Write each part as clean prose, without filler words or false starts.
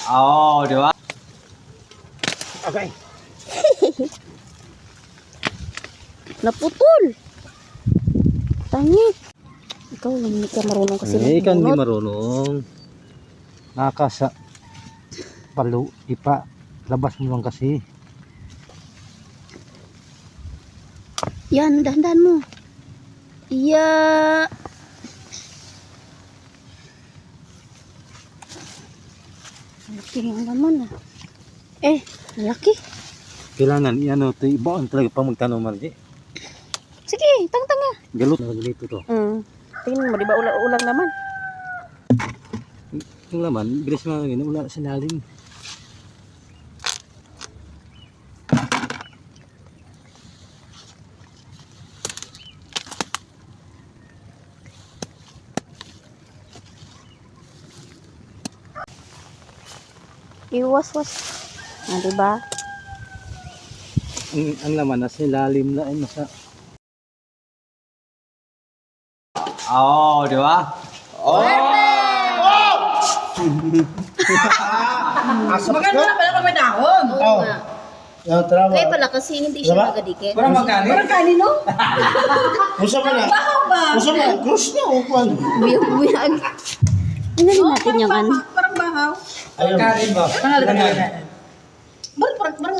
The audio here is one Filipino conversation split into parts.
Oo, di ba? Okay. Naputol. Tangit. Ikaw, hindi ka marunong kasi Ikaw hindi magbunot. marunong. Nakasa palo, ipa. Labas mo lang kasi. Yan, dahan-dahan mo. Iya. Laki ang laman ah. Malaki. Kailangan ano, ito ibaon talaga pa magtanong Marji. Sige, tang-tang nga. Galot na dito to. Tingnan mo, di ba ulang naman? Yung laman, bilis mga ganyan, wala sa lalim. Iwas-was. Ah, di ba? Ang laman nasa lalim na ay nasa. Oo, di ba? Maganda na pala pag may dahon. Oo nga. Yung trawa. Kaya pala kasi hindi siya Diba? magadikit. Parang magkano? Parang kanino? Usa pa na. Bahaw ba? Usa pa. Cross na upan. Buyag-buyag. Tingnan natin yung ano. Parang bahaw. Ayun. Karin ba? Parang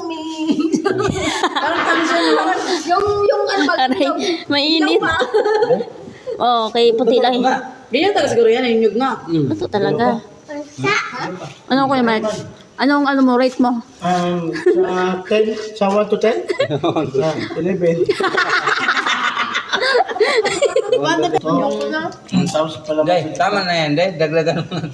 may... Parang kanso naman. Yung ano ba? Aray, mainit. Oo, kay puti lang. Ganyan talaga siguro yan. Yung nyug nga. Ito talaga. Ano ko yung Mike? Anong ano mo, rate mo? Sa 10, sa 1 to 10? 11. Yung Ang tapos pala. Day, tama na yan, Day. Dagdagan mo na.